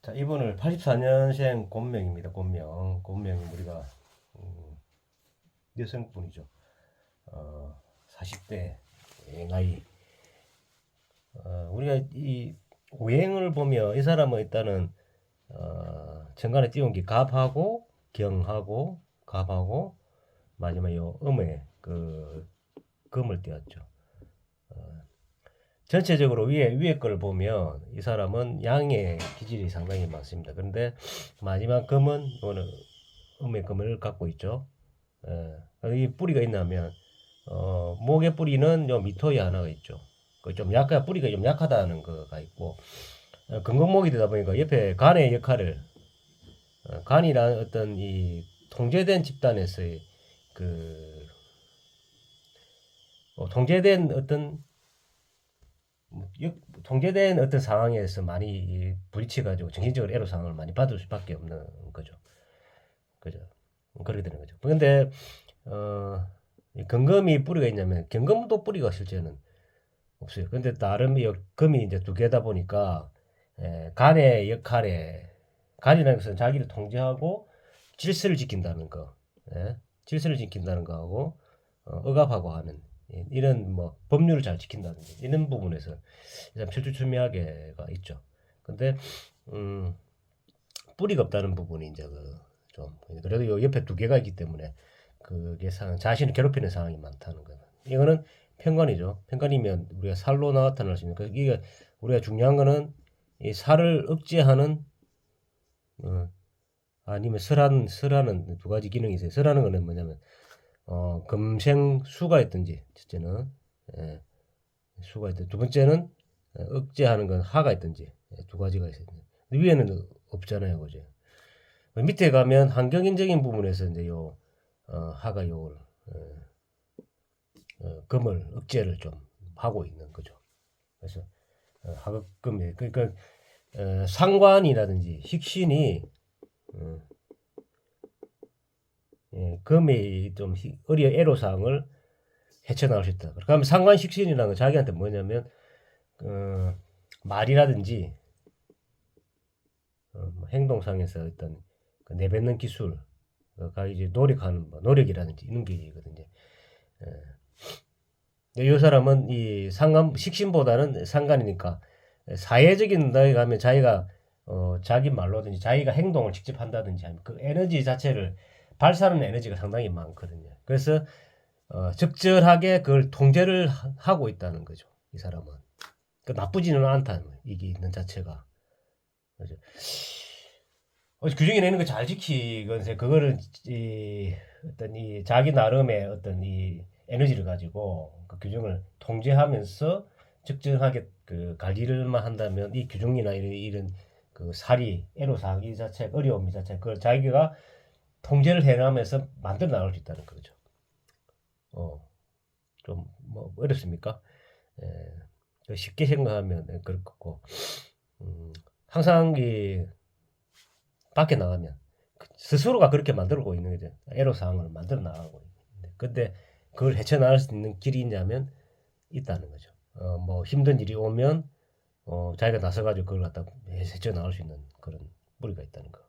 자, 이분은 84년생 곤명입니다. 곤명. 곤명이 우리가 여성분이죠. 40대 나이. 우리가 이 오행을 보면 이 사람은 일단은 정관에 띄운 게 갑하고 경하고 갑하고 마지막에 요 음에 그 금을 띄웠죠. 전체적으로 위에 걸 보면 이 사람은 양의 기질이 상당히 많습니다. 그런데 마지막 금은 오늘 음의 금을 갖고 있죠. 이 뿌리가 있냐면 목의 뿌리는 요 미토에 하나가 있죠. 그좀 약간 뿌리가 좀 약하다는 거가 있고 금공목이 되다 보니까 옆에 간의 역할을 간이라는 어떤 이 통제된 집단에서의 그 통제된 어떤 통제된 어떤 상황에서 많이 부딪혀가지고 정신적으로 애로사항을 많이 받을 수밖에 없는 거죠. 그죠? 그렇게 되는 거죠. 근데 이 경금이 뿌리가 있냐면 경금도 뿌리가 실제는 없어요. 근데 나름 이 금이 이제 두 개다 보니까 간의 역할에 간이라는 것은 자기를 통제하고 질서를 지킨다는 거, 질서를 지킨다는 거하고 억압하고 하는 이런 뭐 법률을 잘 지킨다든지 이런 부분에서 일단 철두철미하게가 있죠. 근데 음, 뿌리가 없다는 부분이 이제 좀 그래도 요 옆에 두 개가 있기 때문에 그게 자신을 괴롭히는 상황이 많다는 거예요. 이거는 편관이죠. 편관이면 우리가 살로 나타날 수 있는 이게 우리가 중요한 거는 이 살을 억제하는 아니면 설하는 두 가지 기능이 있어요. 설하는 거는 뭐냐면 금생 수가 있든지 첫째는 예, 수가 있든 두 번째는 억제하는 건 하가 있든지 두 가지가 있어요. 위에는 없잖아요, 그죠? 밑에 가면 환경인적인 부분에서 이제 요 하가 요 금을 억제를 좀 하고 있는 거죠. 그래서 하급금이 그러니까 상관이라든지 식신이 금이 좀 애로사항을 헤쳐나올 수 있다. 그러면 상관식신이라는 건 자기한테 뭐냐면 말이라든지 뭐 행동상에서 어떤 그 내뱉는 기술, 가 이제 노력하는 뭐 노력이라든지 이런 게거든요. 이 사람은 이 상관 식신보다는 상관이니까 사회적인 데에 가면 자기가 자기 말로든지 자기가 행동을 직접 한다든지 하면 그 에너지 자체를 발산하는 에너지가 상당히 많거든요. 그래서 적절하게 그걸 통제를 하고 있다는 거죠. 이 사람은. 그 나쁘지는 않다는 거예요. 이게 있는 자체가. 그죠? 규정이 내는 거 잘 지키건세 그거를 어떤 이 자기 나름의 어떤 이 에너지를 가지고 그 규정을 통제하면서 적정하게 그 관리를만 한다면 이 규정이나 이런 그 살이 애로사항 이 자체 어려움 이 자체 그걸 자기가 통제를 해나가면서 만들어 나갈 수 있다는 거죠. 좀 뭐 어렵습니까? 쉽게 생각하면 그렇고 항상 이 밖에 나가면 스스로가 그렇게 만들고 있는 거죠. 애로사항을 만들어 나가고 있는데 근데 그걸 헤쳐나갈 수 있는 길이 있냐면 있다는 거죠. 뭐 힘든 일이 오면 자기가 나서가지고 그걸 갖다 헤쳐나갈 수 있는 그런 뿌리가 있다는 거.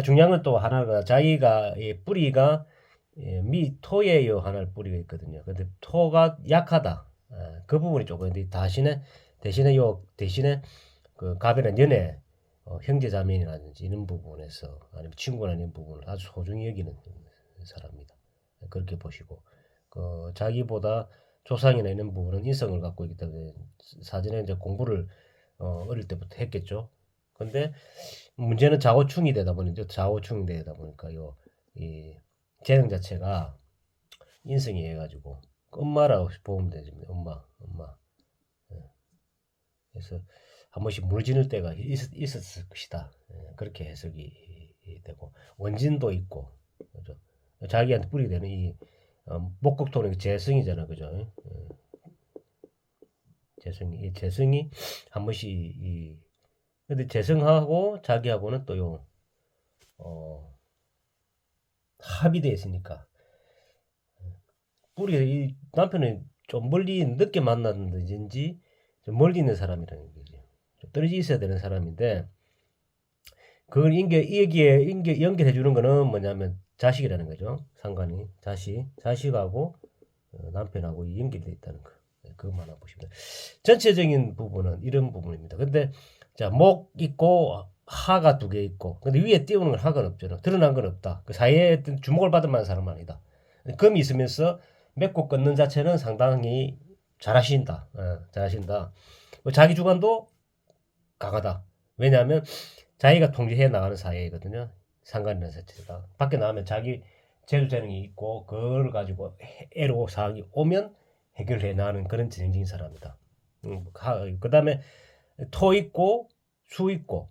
중요한 건 또 하나가 자기가 이 뿌리가 토예요 하나를 뿌리가 있거든요. 근데 토가 약하다. 그 부분이 조금 대신에 그 갑이나 연애 형제자매라든지 이런 부분에서 아니면 친구나 이런 부분을 아주 소중히 여기는 사람입니다. 그렇게 보시고 자기보다 조상이나 이런 부분은 인성을 갖고 있기 때문에 사전에 이제 공부를 어릴 때부터 했겠죠. 근데 문제는 좌우충이 되다 보니까 이 재능 자체가 인성이 해가지고 엄마라고 보면 되죠. 엄마. 그래서 한 번씩 물지를 때가 있었을 것이다. 그렇게 해석이 되고 원진도 있고 그죠? 자기한테 뿌리게 되는 이 목극토는 재성이잖아, 그죠? 재성이 한 번씩 근데 재성하고 자기하고는 또 합이 되어 있으니까 뿌리가 이 남편은 좀 멀리 늦게 만났는지 좀 멀리 있는 사람이라는 거죠. 좀 떨어져 있어야 되는 사람인데 그걸 여기에 연결해 주는 거는 뭐냐면 자식이라는 거죠. 상관이 자식하고 남편하고 연결돼 있다는 거. 그것만 하고 보시면 전체적인 부분은 이런 부분입니다. 근데 자, 목 있고 하가 두 개 있고 근데 위에 띄우는 건 하가 없잖아. 드러난 건 없다. 그 사이에 주목을 받을 만한 사람은 아니다. 금이 있으면서 맺고 끊는 자체는 상당히 잘하신다. 잘하신다. 자기 주관도 강하다. 왜냐하면 자기가 통제해 나가는 사회거든요. 상관이라는 자체가. 밖에 나가면 자기 제도 재능이 있고 그걸 가지고 애로 사항이 오면 해결해 나가는 그런 전형적인 사람이다. 그 다음에 토 있고 수 있고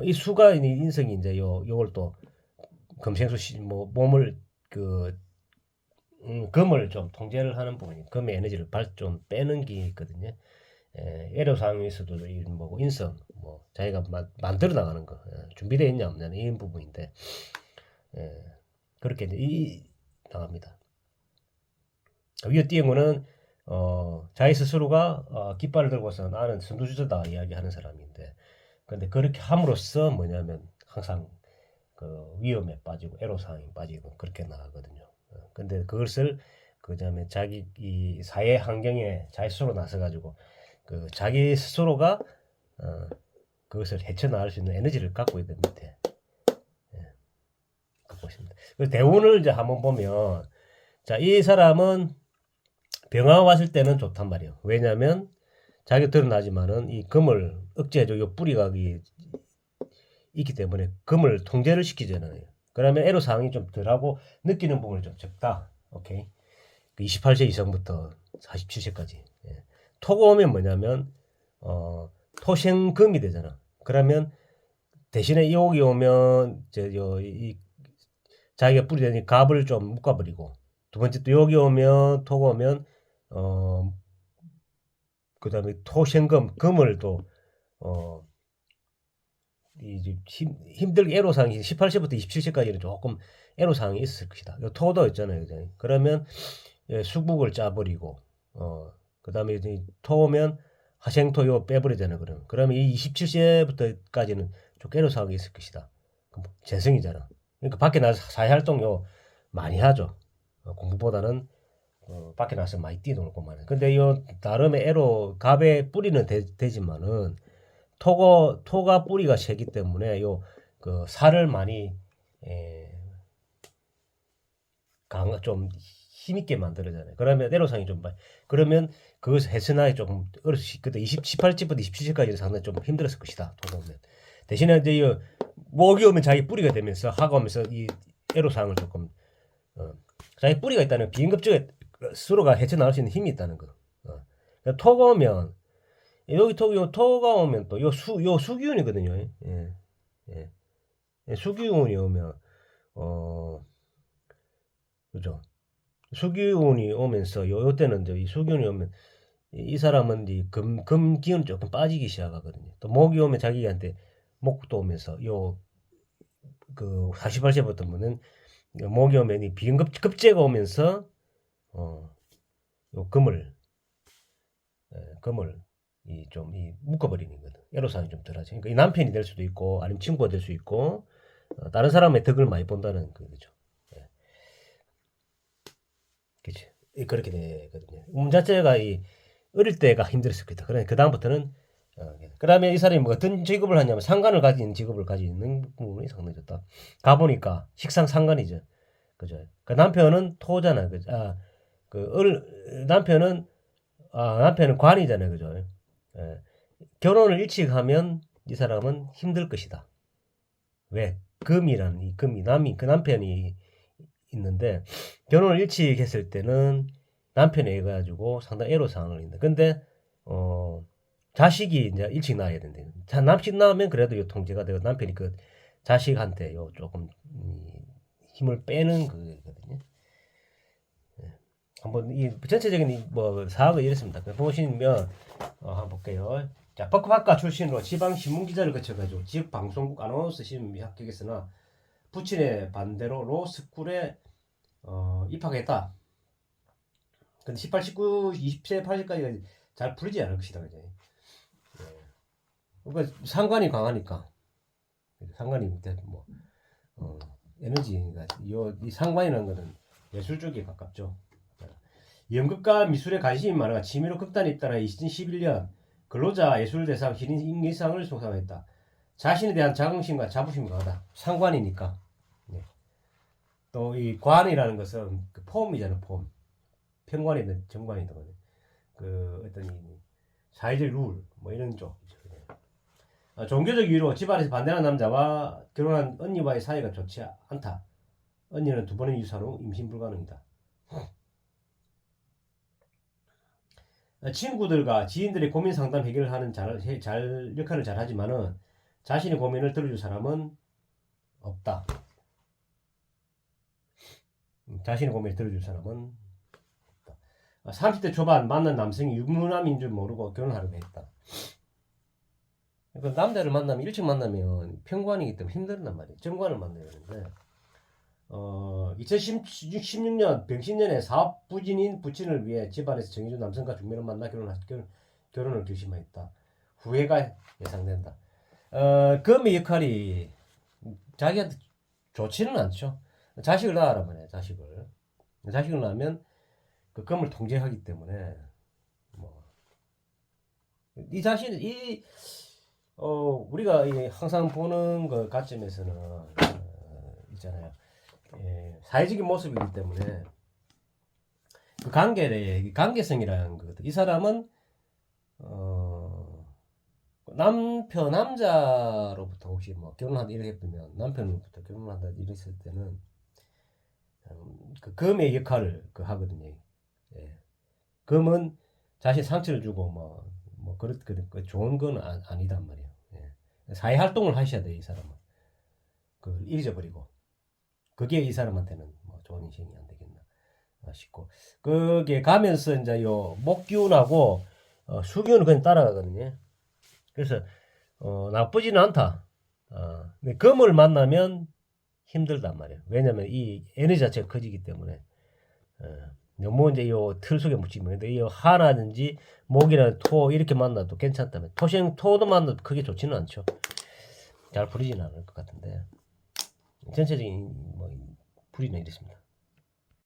이 수가 인성이 이제 요걸 또 금생수 뭐 몸을 금을 좀 통제를 하는 부분이 금의 에너지를 좀 빼는 게 있거든요. 애로사항에서도 뭐고 인성 뭐 자기가 만들어 나가는 거 준비되어 있냐 없냐 이런 부분인데 그렇게 이제 나갑니다. 위에 띄운 거는 자기 스스로가 깃발을 들고서 나는 선두주자다 이야기하는 사람인데 근데 그렇게 함으로써 뭐냐면 항상 그 위험에 빠지고 애로사항에 빠지고 그렇게 나가거든요. 근데 그것을 그다음에 자기 이 사회 환경에 자기 스스로 나서 가지고 그 자기 스스로가 그것을 헤쳐나갈 수 있는 에너지를 갖고 있는 밑에 갖고 있습니다. 그 대운을 이제 한번 보면 자, 이 사람은 병화 왔을 때는 좋단 말이에요. 왜냐하면 자기가 드러나지만은 이 금을 억제해줘 요 뿌리가 있기 때문에 금을 통제를 시키잖아요. 그러면 애로사항이 좀 덜하고 느끼는 부분이 좀 적다. 오케이. 28세 이상부터 47세까지. 예. 토가 오면 뭐냐면 토생금이 되잖아. 그러면 대신에 여기 오면 자기가 뿌리되니 갑을 좀 묶어버리고 두 번째 또 여기 오면 토가 오면 그다음에 토생금 금을 또 이제 힘들게 애로사항이 18세부터 27세까지는 조금 애로사항이 있을 것이다. 토도 있잖아요. 그죠? 그러면 수국을 짜버리고 그 다음에 이제 토오면 하생토 요 빼버리잖아요. 그러면 이 27세부터까지는 좀 애로사항이 있을 것이다. 재성이잖아. 그러니까 밖에 나서 사회활동 많이 하죠. 공부보다는 밖에 나서 많이 뛰놀고 말이야. 근데 요 나름의 갑의 뿌리는 되지만은 토가 뿌리가 세기 때문에 그 살을 많이 좀 힘있게 만들어잖아요. 그러면 애로사항이 좀 그러면 그것을 해소하기 조금 그때 18세부터 27세까지는 상당히 좀 힘들었을 것이다. 토가 대신에 이제 목이 오면 자기 뿌리가 되면서 하가 오면서 이 애로사항을 조금 자기 뿌리가 있다는 비행급적에 스스로가 헤쳐나갈 수 있는 힘이 있다는 거. 그러니까 토가 오면 여기 토가 오면 또 요 수기운이거든요. 예. 예. 수기운이 오면 그죠. 수기운이 오면서 요때는 이제 이 수기운이 오면 이 사람은 이제 금 기운이 조금 빠지기 시작하거든요. 또 목이 오면 자기한테 목도 오면서 그 48세부터는 목이 오면 이 비급제가 오면서 요 금을 이 묶어버리는 거거든. 애로사항이 좀 덜하지. 그러니까 이 남편이 될 수도 있고 아니면 친구가 될 수 있고 다른 사람의 덕을 많이 본다는 거죠. 예. 그렇지. 그렇게 되거든요. 자체가 어릴 때가 힘들었을 거다. 그러니까 그 다음부터는 그다음에 이 사람이 뭐 어떤 직업을 하냐면 상관을 가진 직업을 가지고 있는 부분이 상당히 좋다. 가보니까 식상 상관이죠. 그죠? 그 남편은 토잖아. 그죠? 남편은 관이잖아요. 그죠? 예. 결혼을 일찍 하면 이 사람은 힘들 것이다. 왜? 금이라는 이 금이 그 남편이 있는데 결혼을 일찍 했을 때는 남편에 의해 가지고 상당히 애로사항을 있는데 근데 자식이 이제 일찍 낳아야 된대. 남식 낳으면 그래도 요 통제가 되고 남편이 그 자식한테 조금 힘을 빼는 거거든요. 한번 이 전체적인 뭐 사학을 이랬습니다. 보시면 한번 볼게요. 자, 법학과 출신으로 지방 신문 기자를 거쳐가지고 지역 방송국 아나운서 시험 합격했으나 부친의 반대로 로스쿨에 입학했다. 근데 18, 19, 20세, 80까지 잘 풀리지 않을 것이다. 그죠? 그러니까 상관이 강하니까 상관이 뭐 에너지가 이 상관이라는 거는 예술 쪽에 가깝죠. 연극과 미술에 관심이 많아 취미로 극단에 있다가 2011년 근로자 예술대상 인기상을 수상했다. 자신에 대한 자긍심과 자부심이 강하다. 상관이니까. 네. 또 이 관이라는 것은 그 폼이잖아요. 폼. 편관이든 정관이든 그 어떤 이 사회적 룰 뭐 이런 쪽. 종교적 이유로 집안에서 반대하는 남자와 결혼한 언니와의 사이가 좋지 않다. 언니는 2번의 유산 후 임신 불가능이다. 친구들과 지인들의 고민 상담 해결을 하는 역할을 잘하지만은 자신의 고민을 들어줄 사람은 없다. 자신의 고민을 들어줄 사람은 없다. 30대 초반 만난 남성이 유부남인 줄 모르고 결혼하려고 했다. 그러니까 남자를 만나면 일찍 만나면 편관이기 때문에 힘들단 말이에요. 정관을 만나야 되는데 2016년 병신년에 사업 부진인 부친을 위해 집안에서 정해준 남성과 중매를 만나 결혼을 결심했다. 후회가 예상된다. 금의 역할이 자기한테 좋지는 않죠. 자식을 낳으란 말이에요. 자식을 낳으면 그 금을 통제하기 때문에 이 자신이 우리가 항상 보는 그 관점에서는 있잖아요. 사회적인 모습이기 때문에 그 관계성이라는 것. 이 사람은 남자로부터 혹시 뭐 결혼한다 이렇게 보면 남편으로부터 결혼한다 이랬을 때는 그 금의 역할을 하거든요. 예. 금은 자신 상처를 주고 뭐 좋은 건 아니단 말이에요. 예. 사회 활동을 하셔야 돼요, 이 사람은. 그걸 잊어버리고. 그게 이 사람한테는 뭐 좋은 인생이 안 되겠나 싶고. 그게 가면서 이제 요 목기운하고 수기운을 그냥 따라가거든요. 그래서 나쁘지는 않다. 근데 금을 만나면 힘들단 말이에요. 왜냐면 이 에너지 자체가 커지기 때문에 너무 이제 요 틀 속에 묻히면 근데 이 화라든지 목이나 토 이렇게 만나도 괜찮다면 토도 만나도 크게 좋지는 않죠. 잘 부리지는 않을 것 같은데 전체적인 뭐 풀이는 이렇습니다.